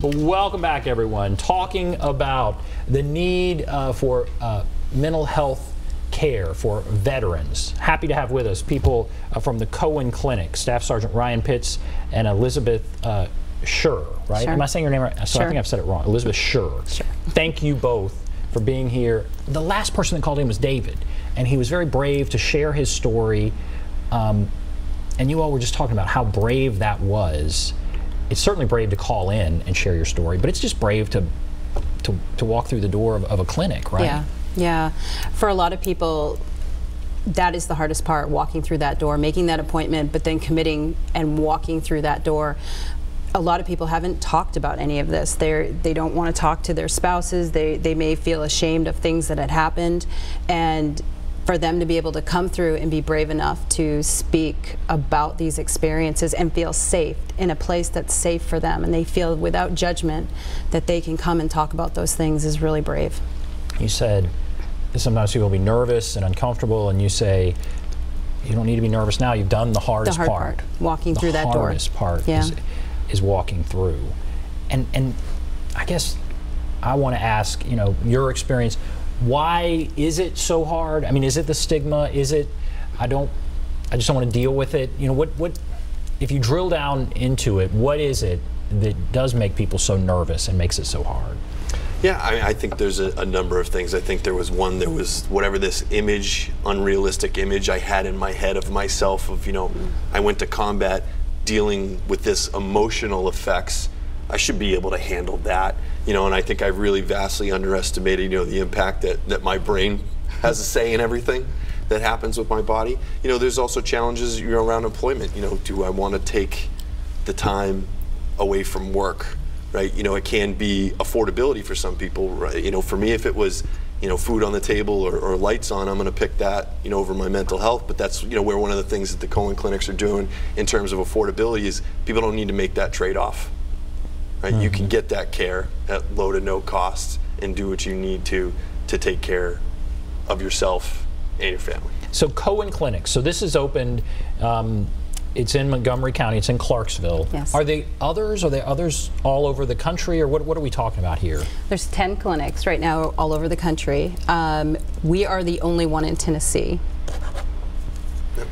Welcome back, everyone. Talking about the need for mental health care for veterans. Happy to have with us people from the Cohen Clinic, Staff Sergeant Ryan Pitts and Elizabeth Schur, right? Sure. Am I saying your name right? So sure. I think I've said it wrong. Elizabeth Schur. Sure. Thank you both for being here. The last person that called in was David, and he was very brave to share his story. And you all were just talking about how brave that was. It's certainly brave to call in and share your story, but it's just brave to walk through the door of a clinic, right? Yeah, yeah. For a lot of people, that is the hardest part, walking through that door, making that appointment, but then committing and walking through that door. A lot of people haven't talked about any of this. They don't want to talk to their spouses. They may feel ashamed of things that had happened, and for them to be able to come through and be brave enough to speak about these experiences and feel safe in a place that's safe for them, and they feel without judgment that they can come and talk about those things, is really brave. You said sometimes people will be nervous and uncomfortable, and you say you don't need to be nervous now. You've done the hardest part. Walking through that door. The hardest part is walking through. And I guess I want to ask, you know, your experience. Why is it so hard? I mean, is it the stigma? Is it, I just don't want to deal with it? You know, what, if you drill down into it, what is it that does make people so nervous and makes it so hard? Yeah, I think there's a number of things. I think there was one that was whatever this image, unrealistic image I had in my head of myself of, you know, I went to combat dealing with this emotional effects. I should be able to handle that, you know, and I think I've really vastly underestimated, you know, the impact that my brain has a say in everything that happens with my body. You know, there's also challenges, you know, around employment. You know, do I want to take the time away from work, right? You know, it can be affordability for some people, right? You know, for me, if it was, you know, food on the table or lights on, I'm going to pick that, you know, over my mental health. But that's, you know, where one of the things that the Cohen clinics are doing in terms of affordability is people don't need to make that trade-off. Right? You can get that care at low to no cost and do what you need to take care of yourself and your family. So Cohen Clinic, so this is opened, it's in Montgomery County, it's in Clarksville. Yes. Are there others all over the country, or what are we talking about here? There's 10 clinics right now all over the country. We are the only one in Tennessee.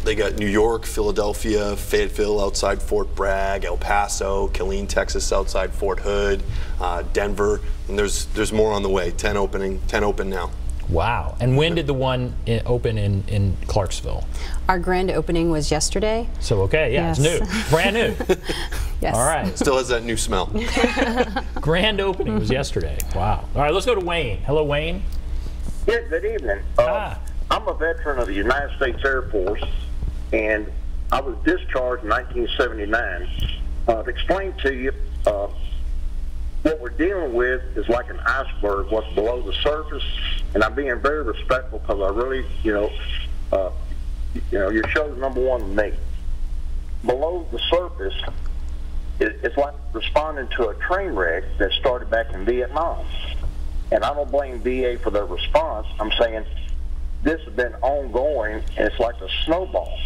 They got New York, Philadelphia, Fayetteville outside Fort Bragg, El Paso, Killeen, Texas outside Fort Hood, Denver, and there's more on the way. 10 open now. Wow. And when did the one open in Clarksville? Our grand opening was yesterday. So okay, yeah, yes. It's new, brand new. Yes. All right. Still has that new smell. Grand opening was yesterday. Wow. All right, let's go to Wayne. Hello, Wayne. Yeah, good evening. I'm a veteran of the United States Air Force, and I was discharged in 1979. To explain to you, what we're dealing with is like an iceberg, what's below the surface, and I'm being very respectful because I really, your show's number one to me. Below the surface, it's like responding to a train wreck that started back in Vietnam. And I don't blame VA for their response. I'm saying this has been ongoing, and it's like a snowball.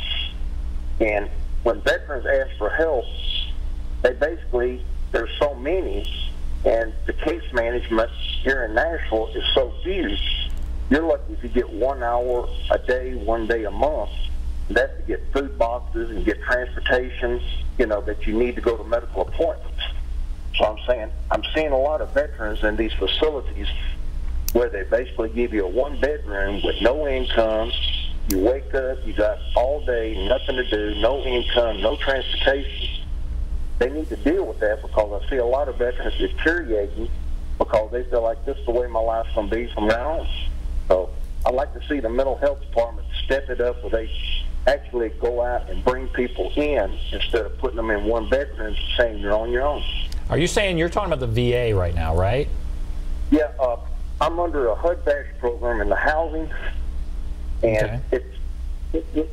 And when veterans ask for help, they basically, there's so many, and the case management here in Nashville is so few. You're lucky if you get 1 hour a day, 1 day a month. That's to get food boxes and get transportation, that you need to go to medical appointments. So I'm saying, I'm seeing a lot of veterans in these facilities where they basically give you a one-bedroom with no income. You wake up, you got all day, nothing to do, no income, no transportation. They need to deal with that because I see a lot of veterans deteriorating because they feel like this is the way my life's going to be from now on. So I'd like to see the mental health department step it up where they actually go out and bring people in instead of putting them in one bedroom saying you're on your own. Are you saying you're talking about the VA right now, right? Yeah, I'm under a HUD-BASH program in the housing, and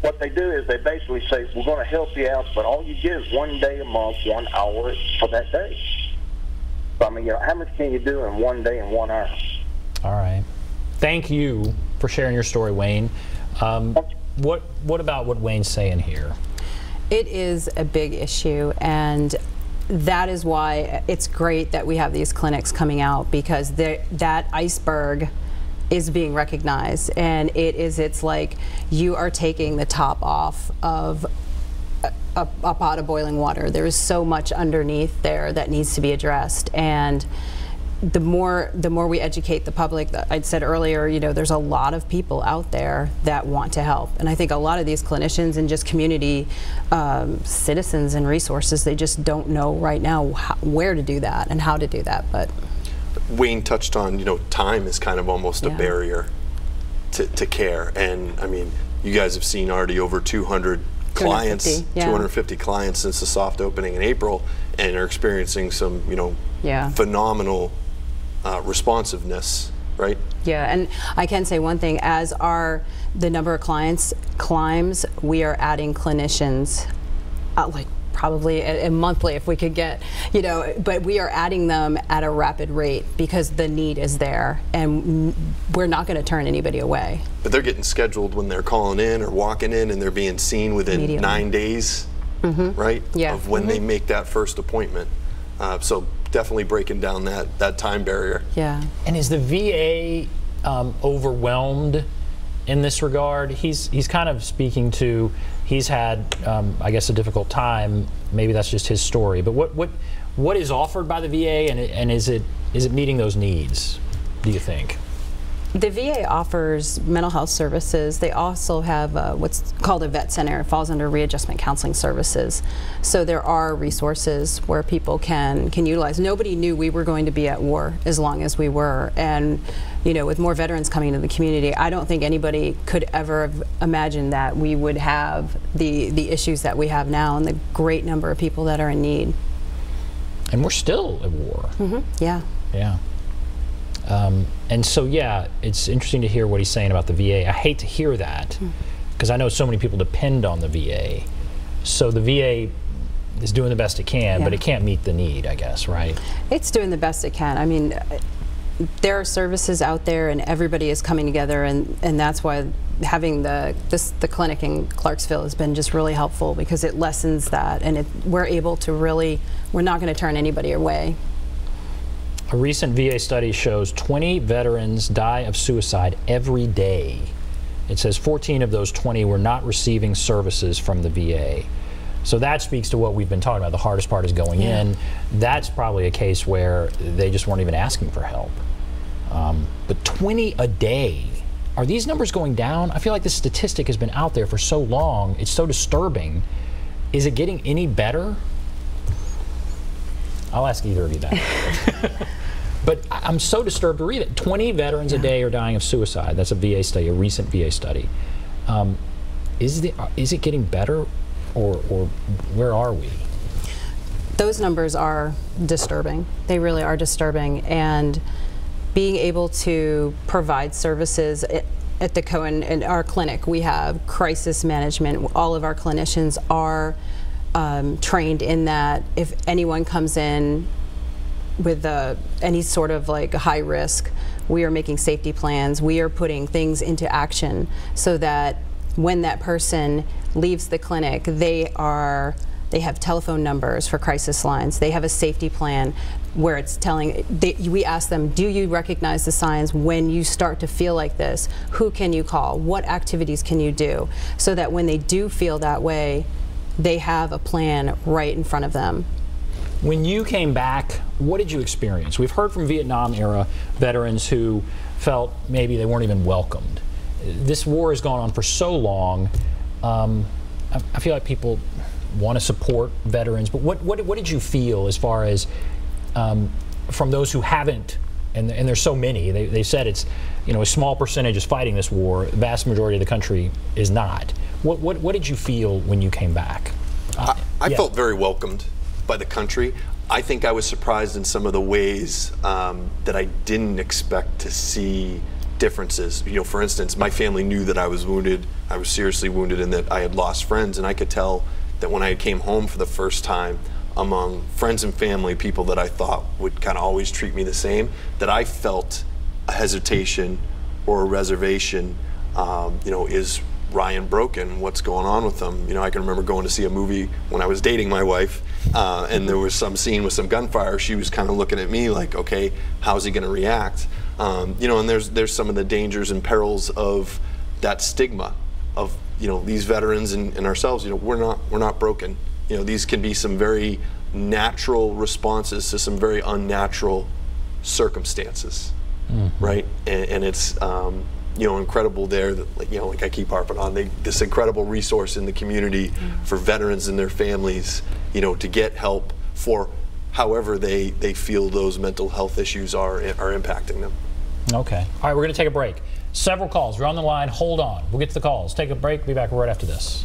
what they do is they basically say, we're going to help you out, but all you get is 1 day a month, 1 hour for that day. So, I mean, how much can you do in 1 day and 1 hour? All right. Thank you for sharing your story, Wayne. What about what Wayne's saying here? It is a big issue, and that is why it's great that we have these clinics coming out, because that iceberg is being recognized, and it's like you are taking the top off of a pot of boiling water. There is so much underneath there that needs to be addressed, and the more we educate the public, I'd said earlier, you know, there's a lot of people out there that want to help, and I think a lot of these clinicians and just community citizens and resources, they just don't know right now where to do that and how to do that. But Wayne touched on, you know, time is kind of almost a barrier to care, and I mean, you guys have seen already over 200 clients, 250 clients since the soft opening in April, and are experiencing some, you know, phenomenal responsiveness, right? Yeah, and I can say one thing: as the number of clients climbs, we are adding clinicians, like probably a monthly if we could get, you know, but we are adding them at a rapid rate because the need is there, and we're not going to turn anybody away. But they're getting scheduled when they're calling in or walking in, and they're being seen within 9 days, right? Yeah. Of when they make that first appointment. So definitely breaking down that time barrier. Yeah. And is the VA overwhelmed in this regard? He's kind of speaking to, he's had, I guess, a difficult time. Maybe that's just his story. But what is offered by the VA, and is it meeting those needs, do you think? The VA offers mental health services. They also have what's called a vet center. It falls under readjustment counseling services. So there are resources where people can utilize. Nobody knew we were going to be at war as long as we were, and you know, with more veterans coming into the community, I don't think anybody could ever have imagined that we would have the issues that we have now and the great number of people that are in need. And we're still at war. Yeah. Yeah. And so, yeah, it's interesting to hear what he's saying about the VA. I hate to hear that, because I know so many people depend on the VA. So the VA is doing the best it can, but it can't meet the need, I guess, right? It's doing the best it can. I mean, there are services out there, and everybody is coming together, and that's why having the clinic in Clarksville has been just really helpful, because it lessens that, and we're able to really, we're not going to turn anybody away. A recent VA study shows 20 veterans die of suicide every day. It says 14 of those 20 were not receiving services from the VA. So that speaks to what we've been talking about. The hardest part is going in. That's probably a case where they just weren't even asking for help. But 20 a day, are these numbers going down? I feel like this statistic has been out there for so long. It's so disturbing. Is it getting any better? I'll ask either of you that. But I'm so disturbed to read it. 20 veterans a day are dying of suicide. That's a VA study, a recent VA study. Is it getting better, or where are we? Those numbers are disturbing. They really are disturbing. And being able to provide services at the Cohen, in our clinic, we have crisis management. All of our clinicians are trained in that. If anyone comes in with any sort of like high risk, we are making safety plans. We are putting things into action so that when that person leaves the clinic, they have telephone numbers for crisis lines. They have a safety plan where it's telling, we ask them, do you recognize the signs when you start to feel like this? Who can you call? What activities can you do? So that when they do feel that way, they have a plan right in front of them. When you came back, what did you experience? We've heard from Vietnam-era veterans who felt maybe they weren't even welcomed. This war has gone on for so long. I feel like people want to support veterans, but what did you feel as far as from those who haven't, and there's so many, they said it's, you know, a small percentage is fighting this war, the vast majority of the country is not. What did you feel when you came back? I felt very welcomed by the country. I think I was surprised in some of the ways that I didn't expect to see differences. You know, for instance, my family knew that I was wounded. I was seriously wounded, and that I had lost friends, and I could tell that when I came home for the first time, among friends and family, people that I thought would kind of always treat me the same, that I felt a hesitation or a reservation. You know, is Ryan broken? What's going on with him? You know, I can remember going to see a movie when I was dating my wife, and there was some scene with some gunfire, she was kind of looking at me like, okay, how's he going to react? You know, and there's some of the dangers and perils of that stigma of, you know, these veterans and ourselves. You know, we're not broken. You know, these can be some very natural responses to some very unnatural circumstances, right? And it's you know, incredible there that, like, you know, like I keep harping on, this incredible resource in the community for veterans and their families, you know, to get help for however they feel those mental health issues are impacting them. Okay. All right, we're going to take a break. Several calls. You're on the line. Hold on. We'll get to the calls. Take a break. Be back right after this.